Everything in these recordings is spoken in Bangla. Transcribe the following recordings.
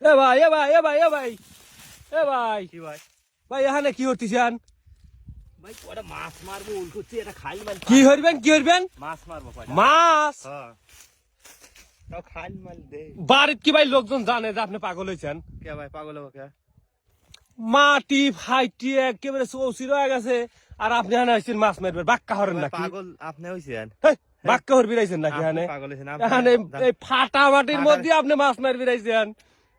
এ ভাই এ ভাই এ ভাই এ ভাই এ ভাই কি ভাই? ভাই এখানে কি করতেছেন? ভাই কয়টা মাছ মারবো উল্টোচ্ছে, এটা খাই মাল। কি হইবেন কি হইবেন? মাছ মারবো কয়টা। মাছ? হ্যাঁ, তাও খাই মাল দে। বাড়িতে কি ভাই লোকজন জানে যে আপনি পাগল হয়েছেন? কে ভাই পাগল হবো কে? মাটি ফাইটি একেবারে চৌচির হয়ে গেছে আর আপনি এখানে আসছেন মাছ মারবেন, বাক্কা হরেন ভাই নাকি? পাগল আপনি হইছেন? হেই, বাক্কা হরবি রাইছেন নাকি এখানে? পাগল হইছেন এখানে এই ফাটা মাটির মধ্যে আপনি মাছ মারবি রাইছেন?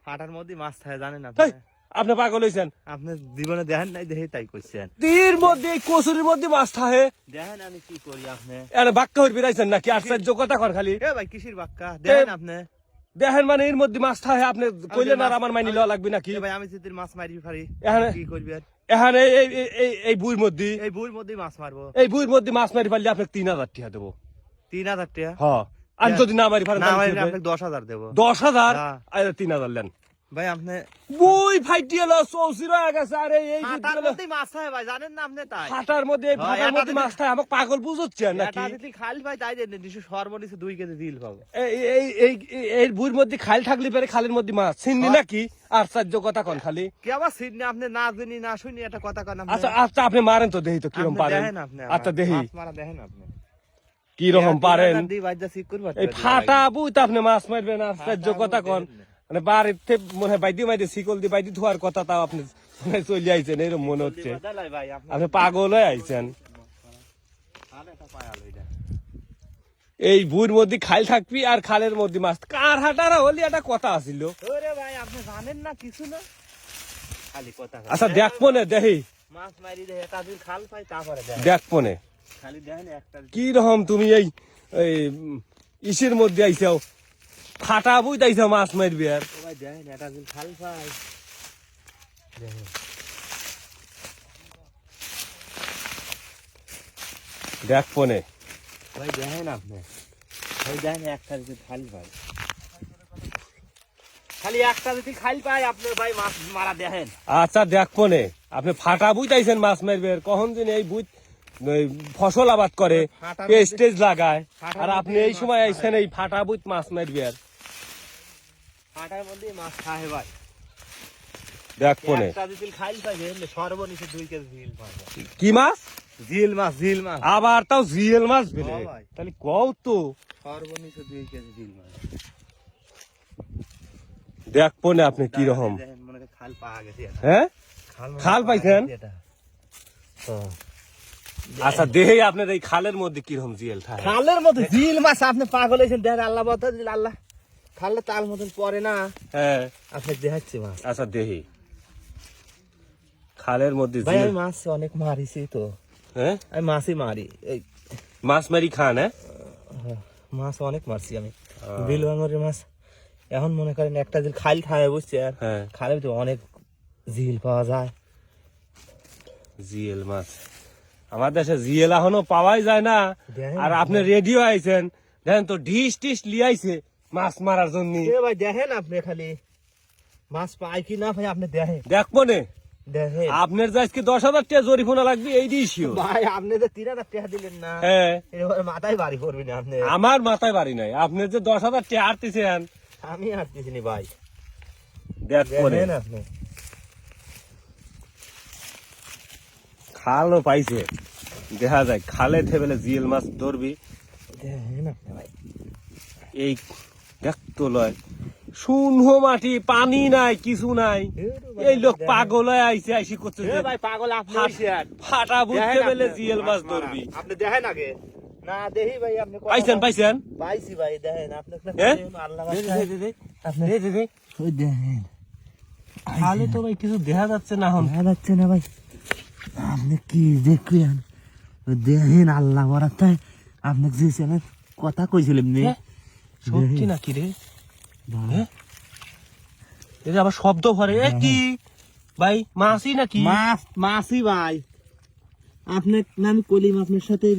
ফাটার মধ্যে মাছ থাকে জানেন হেই, আপনি? আপনি পাগল হয়েছেন? আপনি জীবনে দেখেন নাই, দেখে তাই করছেন। তীর মধ্যে এই কচুরির মধ্যে মাছ থাকে, দেখেন আমি কি করি আপনি। এখানে বাক্কা হরবি রাইছেন নাকি? আশ্চর্য কথা কর খালি। এ ভাই কিসির বাক্কা দেখেন আপনি? দেখেন মানে এর মধ্যে মাছ থাকে, আপনি কইলেন আর আমার মাইনি লওয়া লাগবে নাকি? এ ভাই আমি যদি মাছ মারি পারি এখানে- কি করবি আর? এখানে এই বুইর মধ্যে এই বইয়ের মধ্যে মাছ মারবো। এই বুইর মধ্যে মাছ মারি পারলে আপনাকে 3,000 টাকা দেবো। 3,000 টাকা? হ্যাঁ, আর যদি না মারি পারেন না তাহলে ভাই কি হবে? আপনাকে 10,000 দেবো। 10,000 হ্যাঁ। আর 3,000 লেন। ভাই আপনি বই ফাইটি এলো চৌচির হয়ে গেছে আরে এই ফাটার মধ্যে মাছ থাকে ভাই জানেন না আপনি? তাই ফাটার মধ্যে এই হ্যাঁ, ফাটার এটা মধ্যে যদি- মাছ থাকে, আমাকে পাগল বুঝছেন নাকি? এটা যদি খালি ভাই তাই দেন নিশ্চয় সর্বনিচে 2 কেজি দিল পাবো। এই বুইর মধ্যে খাল থাকলে পরে খালের মধ্যে মাছ চিনলি নাকি? আশ্চর্য কথা কন খালি। কে আবার সিডনি আপনি না জানি না শুনি এটা কথা কন আপনি। আচ্ছা আচ্ছা আপনি মারেন তো দেখি তো কিরকম আপনি পারেন। দেখেন আপনি আচ্ছা দেখি মাছ মারা দেখেন আপনি কিরকম পারেন। দি ভাই যা ঠিক করবা। এই ফাটা বুই তো আপনি মাছ মারবেন, আশ্চর্য কথা কন। মানে বাড়িতে মনে হয় বাইদি মাইদি শিকল দি বাইদি ধোয়ার কথা, তাও আপনি চলে আইছেন এরকম মনে হচ্ছে। ভাই আপনি আপনি পাগল হয়ে আইছেন। আরে এটা পায়াল হইডা। এই বুইর মধ্যে খাল থাকবি আর খালের মধ্যে মাছ, কার হাটারা হলি একটা কথা আছিল। ওরে ভাই আপনি জানেন না কিছু না, খালি কথা কন। আচ্ছা দেখ মনে দেখি, মাছ মারি দে এটা দিন খাল পাই তারপরে দেখ। দেখ মনে খালি দেখেন একটা কি রকম তুমি এই এই ইসের মধ্যে আইসাও, ফাটা বুই আইসাও মাছ মারবি আর। ও ভাই দেখেন এটা দিন খাল পাই দেখেন। দেখ মনে ভাই দেখেন আপনি, ভাই দেখেন একটা যদি খাল পাই, খালি একটা যদি খাল পাই আপনার ভাই মাছ মারা দেখেন। আচ্ছা দেখ মনে আপনি ফাটা বুই আইছেন মাছ মারবে, কখন দিন এই বুই ফসল আবাদ করে ফাটার পেস্টেজ লাগায়, ফাটার আর আপনি এই সময় আইছেন এই ফাটা বুই মাছ মারবে আর। ফাটার মধ্যে মাছ খায় ভাই। দেখ মনে একটা যদি খাল পাই দেখেন সর্বনিচে 2 কেজি জিল পাবো। কি মাছ? জিল মাছ, জিল মাছ আবার তাও জিএল মাছ বেলে, হ্যাঁ ভাই। তাহলে কও তো। সর্বনিচে 2 কেজি জিল মাছ। দেখ মনে আপনি কি রকম। দেখেন মনে হয় খাল পাওয়া গেছে এটা। হ্যাঁ মনে হয় খাল পাওয়া পাইছেন? গেছে এটা। হ্যাঁ। আচ্ছা দেহেই আপনার এই খালের মধ্যে কিরকম জিএল থাকে। খালের মধ্যে জিল মাছ আপনি পাগল হয়েছেন দেখেন, আল্লাহ বলতে দিল আল্লাহ খালে তাল মতন পরে না হ্যাঁ আপনি দেখাচ্ছি মাছ। আচ্ছা দেহি খালের মধ্যে ভাই জিএল। আমি মাছ অনেক মারিছি তো, হ্যাঁ আমি মাছই মারি এই মাছ মারি খান? হ্যাঁ মাছ অনেক মারছি আমি, বিল ভাঙরের মাছ। এখন মনে করেন একটা জিল খাল খায় বুঝছেন, হ্যাঁ খালে তো অনেক জিল পাওয়া যায়। জিএল মাছ আমার দেশে জিএল এখনো পাওয়াই যায় না। দেখেন আর আপনি রেডিও আইছেন, দেখেন তো ডিশ টিশ লিয়াইছে মাছ মারার জন্য। এ ভাই দেখেন আপনি খালি মাছ পাই কি না ভাই আপনি দেখেন দেখ মনে দেখেন। আপনার যে আজকে 10,000 টাকা জরিমানা লাগবে এই দিয়েছিও। ভাই আপনি যে 3,000 টাকা দিলেন না, হ্যাঁ এবার মাথায় বাড়ি পড়বি না আপনি। আমার মাথায় বাড়ি নাই, আপনি যে 10,000 টাকা আরতেছেন। আমি হাঁটতেছি নি ভাই, দেখ মনে দেখেন আপনি। খালও পাইছে, দেখা যায় খালে থেবেলে জিএল মাছ ধরবি। দেখেন আপনি ভাই এই দেখ তো লয় শূন্য মাটি, পানি নাই কিছু নাই, এই লোক পাগল হয়ে আইছে আইসি করছে যে ভাই পাগল আপনি হইছেন। ফাটা বুঝতে পেলে জিএল মাছ ধরবি। আপনি দেখেন আগে না দেখি ভাই আপনি পাইছেন পাইছেন? পাইছি ভাই দেখেন আপনি হ্যাঁ? আল্লাহ দে, দে, দে, দে। আপনি দে, দে, দে। ওই দেখেন খালে তো ভাই কিছু দেখা যাচ্ছে না এখন। দেখা যাচ্ছে না ভাই, আপনি কি দেখবেন দেখেন আল্লাহ বরাতে আপনি যে চ্যানেল কথা কইছিলেন নি হ্যাঁ? সত্যি নাকি রে? হ্যাঁ? এই যে আবার শব্দ ভরে এ কি ভাই, মাছই নাকি? মাছ মাছই ভাই আপনি না আমি কলিম আপনার সাথে এই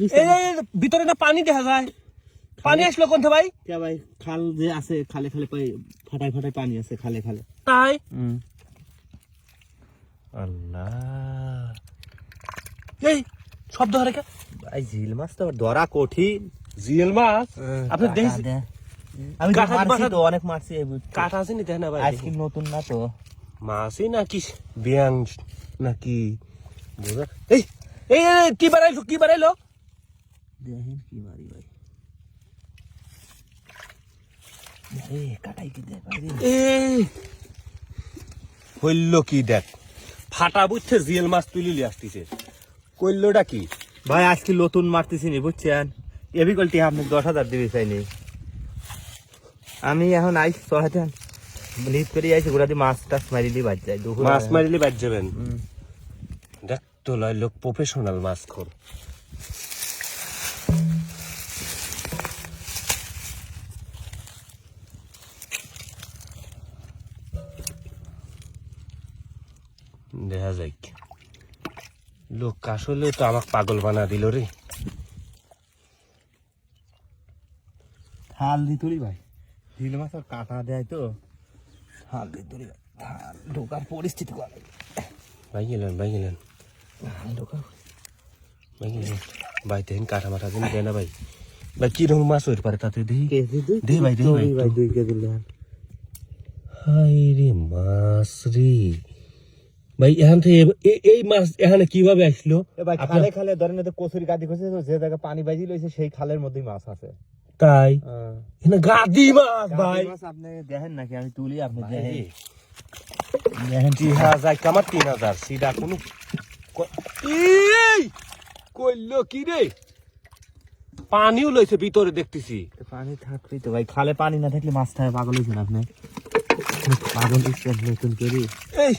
ভিতরে না পানি দেখা যায়, পানি আসলো কোন থেকে ভাই? কে ভাই খাল যে আছে খালে খালে পাই ফাটায় ফাটায় পানি আছে খালে খালে। তাই আল্লাহ, এই শব্দ হরে কে? ভাই জিল মাছ তো ধরা কঠিন। জিএল মাছ আপনি দেখেছেন? আমি তো কাঁঠাল মারছি মাথা- তো, অনেক মারছি এই বুঝছি। কাঠ আছে নি দেখে না ভাই আজকে নতুন না তো। মাছই নাকি ব্যাং নাকি বোঝা এই এই এই, কি বাড়াইলো কি বাড়াইলো দেখেন কি মারি ভাই। আরে কাটাই কি দেখ ভাই রে। এই হইল কি দেখ ফাটা বুঝছে জিয়েল মাছ তুলি লিয়ে আসতেছে কইলোটা কি ভাই আজকে নতুন মারতেছি নি বুঝছেন, এবি কলটি আপনি 10,000 দিবি চাইনি। আমি এখন আইস চড়াতে লিট করে আইছি গোড়া দিয়ে মাছ টাছ মারিলি বাজ যায় দুপুর মাছ মারিলে বাদ যাবেন দেখ তো লয় লোক প্রফেশনাল মাছ খোর দেখা যাক লোক আসলে তো আমাকে পাগল বানা দিল রে থাল দি তুলি ভাই, ঢিল মাছ আর কাঁটা দেয় তো, থাল দি তুলি ভাই। থাল ঢোকার পরিস্থিতি করা ভাই গেলেন ঢোকার ভাই গেলেন ভাই দেখেন কাটা মাথা দিন দেয় না ভাই ভাই কিরকম মাছ হইতে পারে তাতে দেখি কেজি দে ভাই, দে ভাই, ভাই একটু। 2 কেজি নেন। হাই রে মাছ রে ভাই এখান থেকে এই মাছ এখানে কিভাবে আসলো এ ভাই আপনার- খালে খালে ধরেন তো কচুরি গাদি খসে তো, যে জায়গায় পানি বাজি লইছে সেই খালের মধ্যেই মাছ আছে। তাই এখানে গাদি মাছ ভাই গাদি মাছ আপনি দেখেন নাকি, আমি তুলি আপনি ভাই দেখেন। রে, দেখেন 3,000 কামার 3,000 সিধা কোনো এই কইলো কি রে পানিও লইছে ভিতরে দেখতেছি পানি থাকলেই তো ভাই, খালে পানি না থাকলে মাছ থাকে, পাগল হয়েছেন আপনি, পাগল হয়েছেন নতুন করে। এই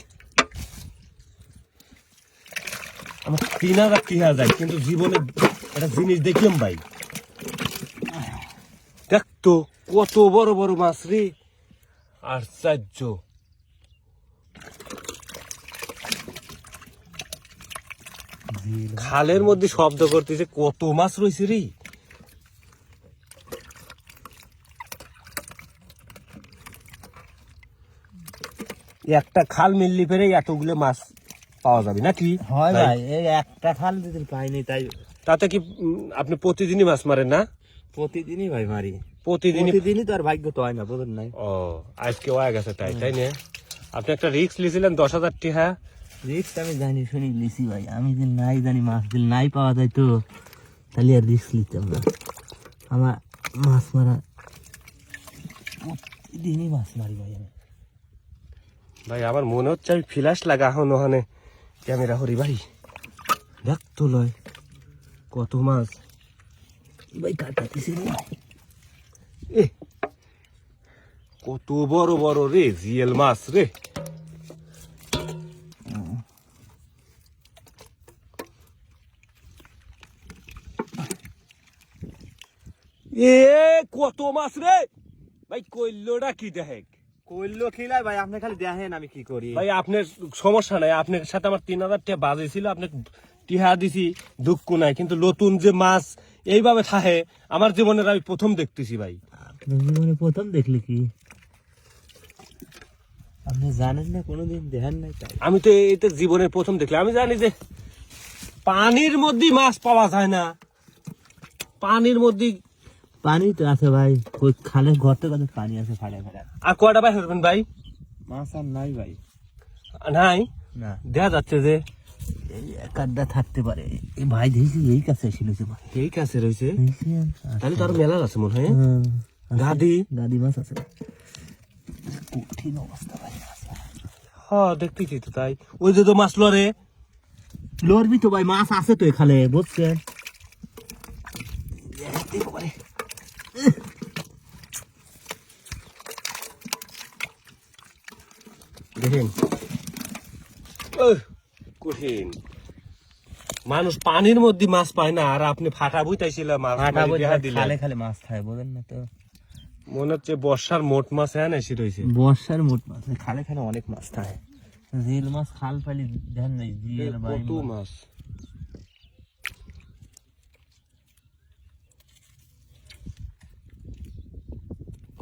আমার 3,000 কিন্তু জীবনে একটা জিনিস দেখিম ভাই দেখ তো কত বড় বড় মাছ রে আশ্চর্য খালের মধ্যে শব্দ করতেছে কত মাছ রয়েছে রে একটা খাল মিললি ফেরে এতগুলো মাছ পাওয়া যাবে নাকি হয় ভাই, এই একটা খাল যদি পাইনি তাই তাতে কি আপনি প্রতিদিনই মাছ মারেন না প্রতিদিনই ভাই মারি, প্রতিদিনই প্রতিদিনই তো আর ভাগ্য তো হয় না, বুঝলেন নাই। ও আজকে হয়ে গেছে তাই তাই না আপনি একটা রিস্ক লিয়েছিলেন 10,000 টাকা রিস্ক আমি জানি শুনি লিসি ভাই, আমি যে নাই জানি মাছ যদি নাই পাওয়া যায় তো তাহলে আর রিস্ক নিতাম না। আমার মাছ মারা প্রতিদিনই মাছ মারি ভাই আমি। ভাই আমার মনে হচ্ছে আমি ফ্ল্যাশ লাগা এখন ওখানে ক্যামেরা হরি ভাই দেখ তো লয় কত মাছ ভাই কাটাতেছি রে, এ কত বড় বড় রে জিয়েল মাছ রে এ কত মাছ রে ভাই কইলোটা কি দেখ কইলো খিলাই ভাই, আপনি খালি দেখেন আমি কি করি। ভাই আপনার সমস্যা নাই আপনার সাথে আমার 3,000 টাকা বাজে ছিল আপনি টিহা দিছি দুঃখ নাই কিন্তু নতুন যে মাছ এইভাবে থাহে আমার জীবনের আমি প্রথম দেখতেছি ভাই আপনার জীবনে প্রথম দেখলে কি আপনি জানেন না, কোনোদিন দেখেন নাই তাই। আমি তো এটা জীবনের প্রথম দেখলাম আমি জানি যে পানির মধ্যে মাছ পাওয়া যায় না পানির মধ্যে পানি তো আছে ভাই, ওই খালের গর্তে কত পানি আছে ফাড়ে ফাড়ে। আর কয়টা ভাই হবেন ভাই মাছ আর নাই ভাই, নাই না দেখা যাচ্ছে যে এই এক আধটা থাকতে পারে। এই ভাই দেখছি এই কাছে ছিল যে ভাই, এই কাছে রয়েছে দেখছি তাহলে তো আরো মেলা আছে মনে হয় হ্যাঁ, গাদি গাদি মাছ আছে, কঠিন অবস্থা ভাই। হ্যাঁ দেখতেছি তো তাই ওই যে তো মাছ লরে লড়বি তো ভাই, মাছ আছে তো এখানে বুঝছেন। দেখেন কঠিন মানুষ পানির মধ্যে মাছ পায় না আর আপনি ফাটা বুঝতেছিলেন মাছ ফাটা মারি বই দেয়া দিলেন। খালে খালে মাছ খায়, বোঝেন না তো। মনে হচ্ছে বর্ষার মোট মাছ হ্যাঁ এসে রয়েছে বর্ষার মোট মাছ খালে খালে অনেক মাছ থাকে, জিল মাছ খাল পালি ধ্যান নেই, জিল ভাই কত মাছ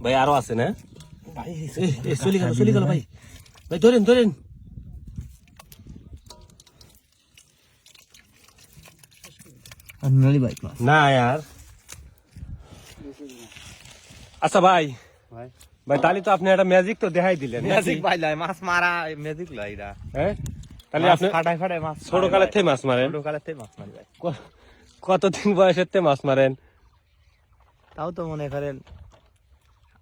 ভাই আরো আছে না ভাই চলে গেল ভাই ভাই ধরেন ধরেন আর নলি ভাই মাছ না यार আচ্ছা ভাই ভাই ভাই তাহলে তো আপনি একটা ম্যাজিক তো দেখাই দিলেন নাকি? ম্যাজিক ভাই লাই মাছ মারা ম্যাজিক লাই এটা হ্যাঁ তাহলে মাছ আপনি ফাটাই ফাটাই মাছ ছোট কালের থেকে মাছ মারেন ছোট কালের থেকে মাছ মারি ভাই কতদিন বয়সের থেকে মাছ মারেন? তাও তো মনে করেন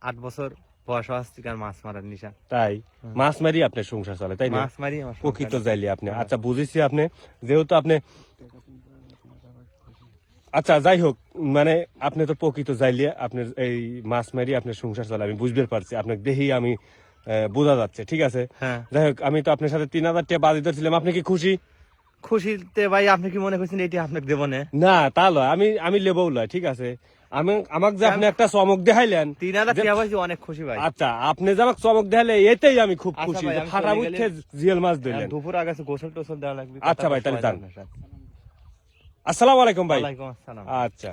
8 বছর বয়স হচ্ছে আর মাছ মারার নিশা তাই মাছ মারি আপনার সংসার চলে তাই না? মাছ মারি আমার প্রকৃত সংসার। যাইলে আপনি আচ্ছা বুঝেছি আপনি যেহেতু আপনি আচ্ছা যাই হোক মানে আপনি তো প্রকৃত যাইলে আপনার এই মাছ মারি আপনার সংসার চলে আমি বুঝতে পারছি আপনাকে দেখেই আমি বোঝা যাচ্ছে ঠিক আছে। হ্যাঁ যাই হোক আমি তো আপনার সাথে 3000 টাকা বাজি ধরছিলাম আপনি কি খুশি? খুশিতে ভাই আপনি কি মনে করছেন এটি আপনাকে দেবো না না তা লয় আমি লেবও লয় ঠিক আছে আমাকে যে আপনি একটা চমক দেখাইলেন 3000 টাকা পাইছি অনেক খুশি ভাই আচ্ছা আপনি যে আমাকে চমক দেখালে এতেই আমি খুব আচ্ছা খুশি ভাই, যে আমি ফাটা চলে বুঝতে গেলে- জিয়াল মাছ ধরলেন। দুপুর আগে গোসল টোসল দেওয়া লাগবে আচ্ছা ভাই, তাহলে যান। আসসালামু আলাইকুম ভাই। ওয়ালাইকুম আসসালাম আচ্ছা